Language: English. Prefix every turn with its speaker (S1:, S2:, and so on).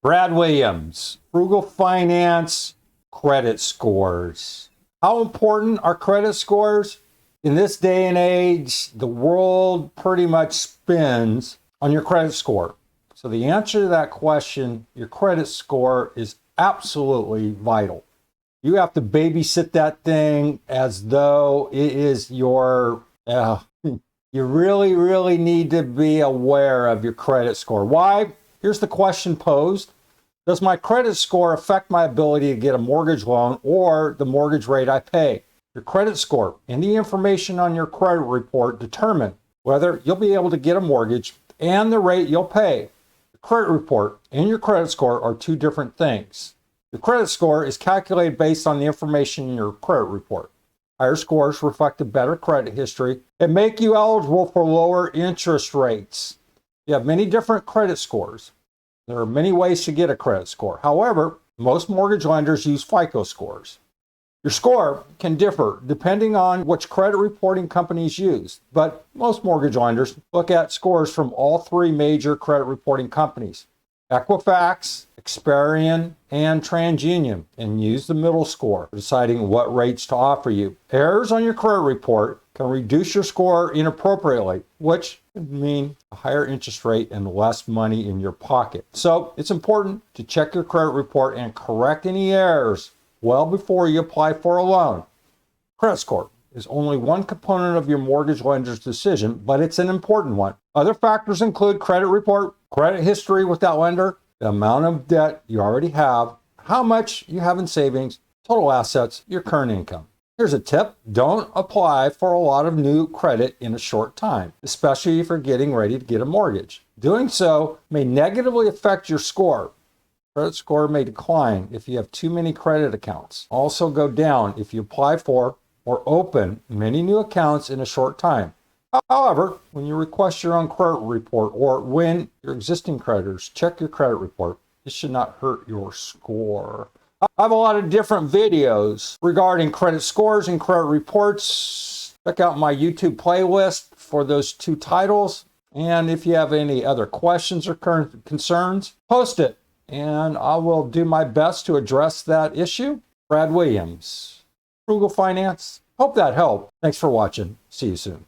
S1: Brad Williams, Frugal Finance, credit scores. How important are credit scores? In this day and age, the world pretty much spins on your credit score. So the answer to that question, your credit score is absolutely vital. You have to babysit that thing as though it is your, you really need to be aware of your credit score. Why? Here's the question posed. Does my credit score affect my ability to get a mortgage loan or the mortgage rate I pay? Your credit score and the information on your credit report determine whether you'll be able to get a mortgage and the rate you'll pay. The credit report and your credit score are two different things. The credit score is calculated based on the information in your credit report. Higher scores reflect a better credit history and make you eligible for lower interest rates. You have many different credit scores. There are many ways to get a credit score. However, most mortgage lenders use FICO scores. Your score can differ depending on which credit reporting companies use, but most mortgage lenders look at scores from all three major credit reporting companies, Equifax, Experian, and TransUnion, and use the middle score for deciding what rates to offer you. Errors on your credit report can reduce your score inappropriately, which could mean a higher interest rate and less money in your pocket. So it's important to check your credit report and correct any errors well before you apply for a loan. Credit score is only one component of your mortgage lender's decision, but it's an important one. Other factors include credit report, credit history with that lender, the amount of debt you already have, how much you have in savings, total assets, your current income. Here's a tip. Don't apply for a lot of new credit in a short time, especially if you're getting ready to get a mortgage. Doing so may negatively affect your score. Credit score may decline if you have too many credit accounts. Also go down if you apply for or open many new accounts in a short time. However, when you request your own credit report or when your existing creditors check your credit report, this should not hurt your score. I have a lot of different videos regarding credit scores and credit reports. Check out my YouTube playlist for those two titles. And if you have any other questions or concerns, post it, and I will do my best to address that issue. Brad Williams, Frugal Finance. Hope that helped. Thanks for watching. See you soon.